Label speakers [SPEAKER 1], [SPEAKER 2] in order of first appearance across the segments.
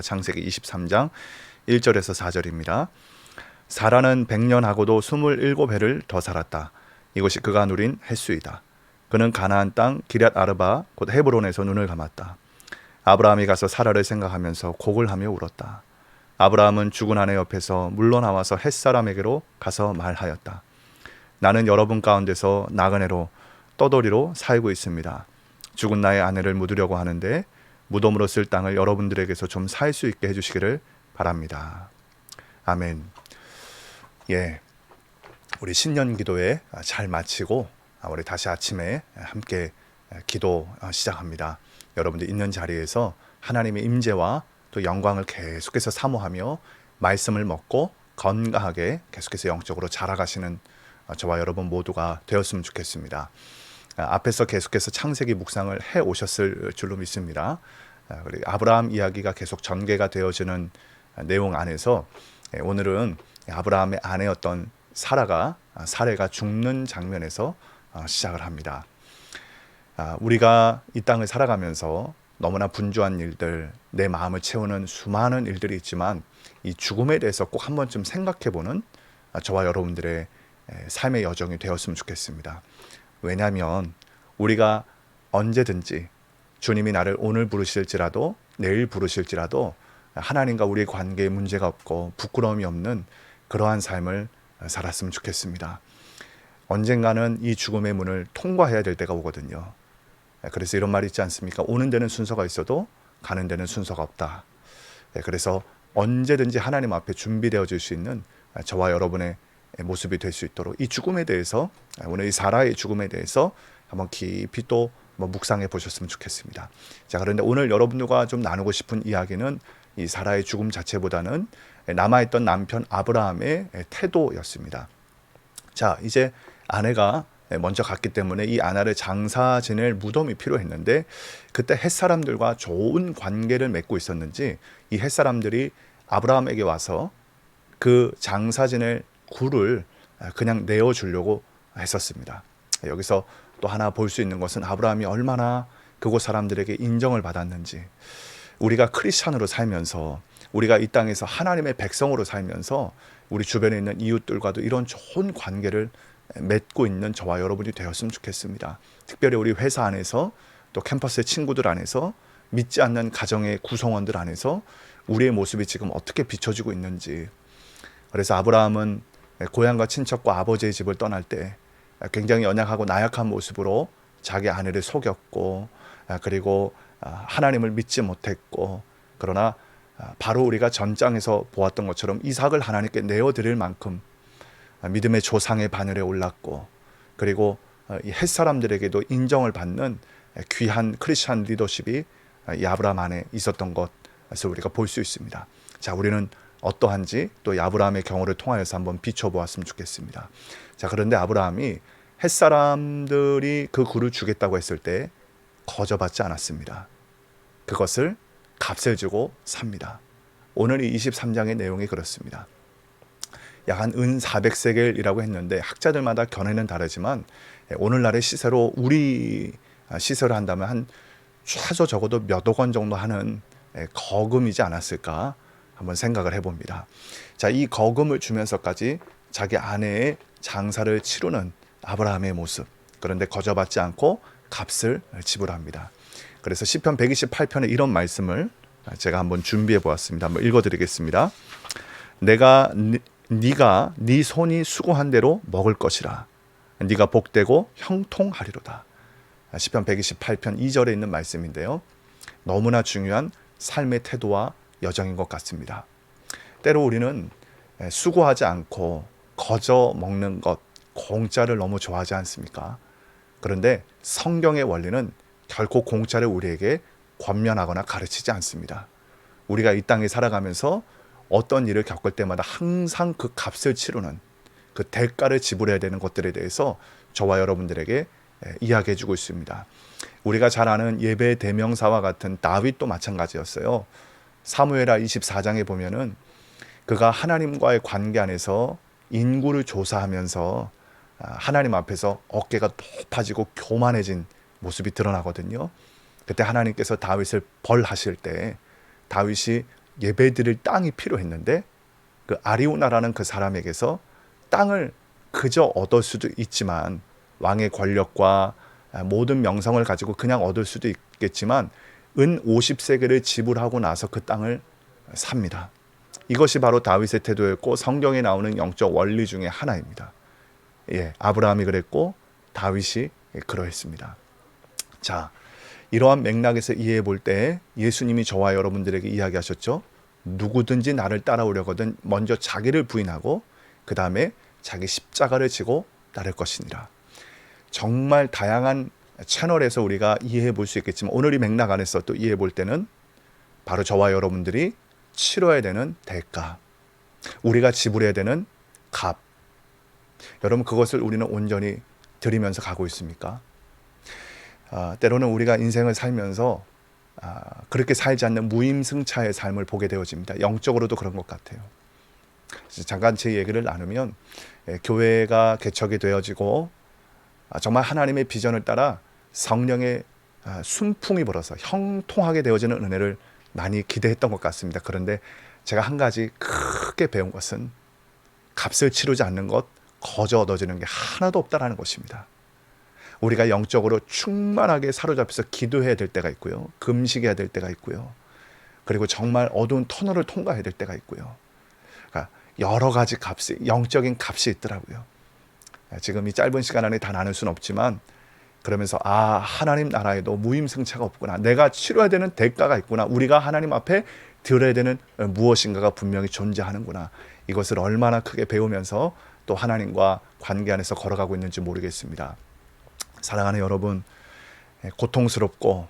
[SPEAKER 1] 창세기 23장 1절에서 4절입니다. 사라는 100년하고도 27해를 더 살았다. 이것이 그가 누린 햇수이다. 그는 가나안 땅 기럇 아르바 곧 헤브론에서 눈을 감았다. 아브라함이 가서 사라를 생각하면서 곡을 하며 울었다. 아브라함은 죽은 아내 옆에서 물러나와서 햇사람에게로 가서 말하였다. 나는 여러분 가운데서 나그네로 떠돌이로 살고 있습니다. 죽은 나의 아내를 묻으려고 하는데 무덤으로 쓸 땅을 여러분들에게서 좀 살 수 있게 해주시기를 바랍니다. 아멘. 예, 우리 신년 기도회 잘 마치고 우리 다시 아침에 함께 기도 시작합니다. 여러분들 있는 자리에서 하나님의 임재와 또 영광을 계속해서 사모하며 말씀을 먹고 건강하게 계속해서 영적으로 자라가시는 저와 여러분 모두가 되었으면 좋겠습니다. 앞에서 계속해서 창세기 묵상을 해 오셨을 줄로 믿습니다. 아브라함 이야기가 계속 전개가 되어지는 내용 안에서 오늘은 아브라함의 아내였던 사레가 죽는 장면에서 시작을 합니다. 우리가 이 땅을 살아가면서 너무나 분주한 일들, 내 마음을 채우는 수많은 일들이 있지만 이 죽음에 대해서 꼭 한 번쯤 생각해보는 저와 여러분들의 삶의 여정이 되었으면 좋겠습니다. 왜냐하면 우리가 언제든지 주님이 나를 오늘 부르실지라도 내일 부르실지라도 하나님과 우리의 관계에 문제가 없고 부끄러움이 없는 그러한 삶을 살았으면 좋겠습니다. 언젠가는 이 죽음의 문을 통과해야 될 때가 오거든요. 그래서 이런 말이 있지 않습니까? 오는 데는 순서가 있어도 가는 데는 순서가 없다. 그래서 언제든지 하나님 앞에 준비되어질 수 있는 저와 여러분의 모습이 될 수 있도록 이 죽음에 대해서, 오늘 이 사라의 죽음에 대해서 한번 깊이 또 묵상해 보셨으면 좋겠습니다. 자, 그런데 오늘 여러분들과 좀 나누고 싶은 이야기는 이 사라의 죽음 자체보다는 남아있던 남편 아브라함의 태도였습니다. 자, 이제 아내가 먼저 갔기 때문에 이 아내를 장사 지낼 무덤이 필요했는데 그때 햇사람들과 좋은 관계를 맺고 있었는지 이 햇사람들이 아브라함에게 와서 그 장사 지낼 굴을 그냥 내어주려고 했었습니다. 여기서 또 하나 볼 수 있는 것은 아브라함이 얼마나 그곳 사람들에게 인정을 받았는지, 우리가 크리스찬으로 살면서 우리가 이 땅에서 하나님의 백성으로 살면서 우리 주변에 있는 이웃들과도 이런 좋은 관계를 맺고 있는 저와 여러분이 되었으면 좋겠습니다. 특별히 우리 회사 안에서 또 캠퍼스의 친구들 안에서 믿지 않는 가정의 구성원들 안에서 우리의 모습이 지금 어떻게 비춰지고 있는지. 그래서 아브라함은 고향과 친척과 아버지의 집을 떠날 때 굉장히 연약하고 나약한 모습으로 자기 아내를 속였고, 그리고 하나님을 믿지 못했고, 그러나 바로 우리가 전장에서 보았던 것처럼 이삭을 하나님께 내어드릴 만큼 믿음의 조상의 바늘에 올랐고, 그리고 이 햇사람들에게도 인정을 받는 귀한 크리스찬 리더십이 이 아브라함 안에 있었던 것을 우리가 볼 수 있습니다. 자, 우리는 어떠한지 또 이 아브라함의 경우를 통하여서 한번 비춰보았으면 좋겠습니다. 자, 그런데 아브라함이 햇사람들이 그 굴을 주겠다고 했을 때 거저받지 않았습니다. 그것을 값을 주고 삽니다. 오늘 이 23장의 내용이 그렇습니다. 약 한 은 400세겔이라고 했는데 학자들마다 견해는 다르지만 오늘날의 시세로 우리 시세로 한다면 한 최소 적어도 몇억 원 정도 하는 거금이지 않았을까 한번 생각을 해봅니다. 자, 이 거금을 주면서까지 자기 아내의 장사를 치르는 아브라함의 모습, 그런데 거저받지 않고 값을 지불합니다. 그래서 시편 128편에 이런 말씀을 제가 한번 준비해 보았습니다. 한번 읽어드리겠습니다. 네가 네 손이 수고한 대로 먹을 것이라. 네가 복되고 형통하리로다. 시편 128편 2절에 있는 말씀인데요. 너무나 중요한 삶의 태도와 여정인 것 같습니다. 때로 우리는 수고하지 않고 거저 먹는 것, 공짜를 너무 좋아하지 않습니까? 그런데 성경의 원리는 결코 공짜를 우리에게 권면하거나 가르치지 않습니다. 우리가 이 땅에 살아가면서 어떤 일을 겪을 때마다 항상 그 값을 치르는, 그 대가를 지불해야 되는 것들에 대해서 저와 여러분들에게 이야기해 주고 있습니다. 우리가 잘 아는 예배의 대명사와 같은 다윗도 마찬가지였어요. 사무엘하 24장에 보면은 그가 하나님과의 관계 안에서 인구를 조사하면서 하나님 앞에서 어깨가 높아지고 교만해진 모습이 드러나거든요. 그때 하나님께서 다윗을 벌하실 때 다윗이 예배드릴 땅이 필요했는데 그 아리우나라는 그 사람에게서 땅을 그저 얻을 수도 있지만 왕의 권력과 모든 명성을 가지고 그냥 얻을 수도 있겠지만 은 50세겔을 지불하고 나서 그 땅을 삽니다. 이것이 바로 다윗의 태도였고 성경에 나오는 영적 원리 중에 하나입니다. 아브라함이 그랬고 다윗이 그러했습니다. 자, 이러한 맥락에서 이해해 볼 때 예수님이 저와 여러분들에게 이야기하셨죠. 누구든지 나를 따라오려거든 먼저 자기를 부인하고 그 다음에 자기 십자가를 지고 따를 것이니라. 정말 다양한 채널에서 우리가 이해해 볼 수 있겠지만 오늘 이 맥락 안에서 또 이해해 볼 때는 바로 저와 여러분들이 치러야 되는 대가, 우리가 지불해야 되는 값. 여러분 그것을 우리는 온전히 드리면서 가고 있습니까? 때로는 우리가 인생을 살면서 그렇게 살지 않는 무임승차의 삶을 보게 되어집니다. 영적으로도 그런 것 같아요. 잠깐 제 얘기를 나누면 교회가 개척이 되어지고 정말 하나님의 비전을 따라 성령의 순풍이 불어서 형통하게 되어지는 은혜를 많이 기대했던 것 같습니다. 그런데 제가 한 가지 크게 배운 것은 값을 치르지 않는 것, 거저 얻어지는 게 하나도 없다라는 것입니다. 우리가 영적으로 충만하게 사로잡혀서 기도해야 될 때가 있고요. 금식해야 될 때가 있고요. 그리고 정말 어두운 터널을 통과해야 될 때가 있고요. 그러니까 여러 가지 값이, 영적인 값이 있더라고요. 지금 이 짧은 시간 안에 다 나눌 수는 없지만 그러면서 하나님 나라에도 무임승차가 없구나. 내가 치러야 되는 대가가 있구나. 우리가 하나님 앞에 드려야 되는 무엇인가가 분명히 존재하는구나. 이것을 얼마나 크게 배우면서 또 하나님과 관계 안에서 걸어가고 있는지 모르겠습니다. 사랑하는 여러분, 고통스럽고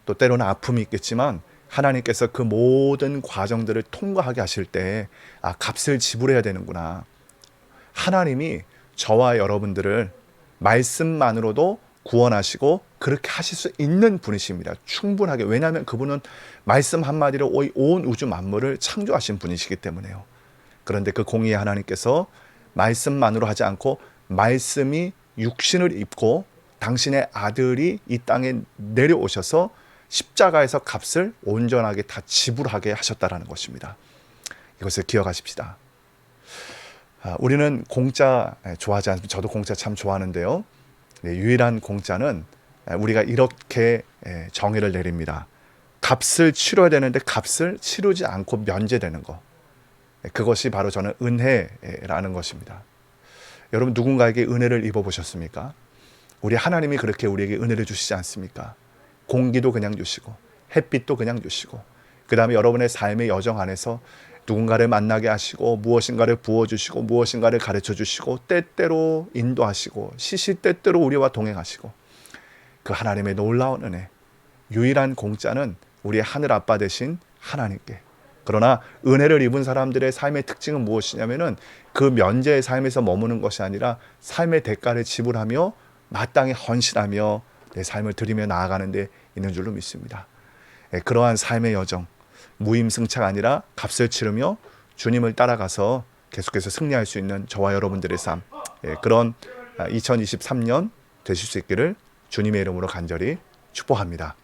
[SPEAKER 1] 또 때로는 아픔이 있겠지만 하나님께서 그 모든 과정들을 통과하게 하실 때 값을 지불해야 되는구나. 하나님이 저와 여러분들을 말씀만으로도 구원하시고 그렇게 하실 수 있는 분이십니다. 충분하게. 왜냐하면 그분은 말씀 한마디로 온 우주 만물을 창조하신 분이시기 때문에요. 그런데 그 공의의 하나님께서 말씀만으로 하지 않고 말씀이 육신을 입고 당신의 아들이 이 땅에 내려오셔서 십자가에서 값을 온전하게 다 지불하게 하셨다라는 것입니다. 이것을 기억하십시다. 우리는 공짜 좋아하지 않습니다. 저도 공짜 참 좋아하는데요. 유일한 공짜는 우리가 이렇게 정의를 내립니다. 값을 치러야 되는데 값을 치르지 않고 면제되는 것. 그것이 바로 저는 은혜라는 것입니다. 여러분 누군가에게 은혜를 입어보셨습니까? 우리 하나님이 그렇게 우리에게 은혜를 주시지 않습니까? 공기도 그냥 주시고 햇빛도 그냥 주시고 그 다음에 여러분의 삶의 여정 안에서 누군가를 만나게 하시고 무엇인가를 부어주시고 무엇인가를 가르쳐주시고 때때로 인도하시고 시시때때로 우리와 동행하시고 그 하나님의 놀라운 은혜, 유일한 공짜는 우리의 하늘 아빠 되신 하나님께. 그러나 은혜를 입은 사람들의 삶의 특징은 무엇이냐면은 그 면제의 삶에서 머무는 것이 아니라 삶의 대가를 지불하며 마땅히 헌신하며 내 삶을 드리며 나아가는 데 있는 줄로 믿습니다. 그러한 삶의 여정, 무임승차가 아니라 값을 치르며 주님을 따라가서 계속해서 승리할 수 있는 저와 여러분들의 삶, 그런 2023년 되실 수 있기를 주님의 이름으로 간절히 축복합니다.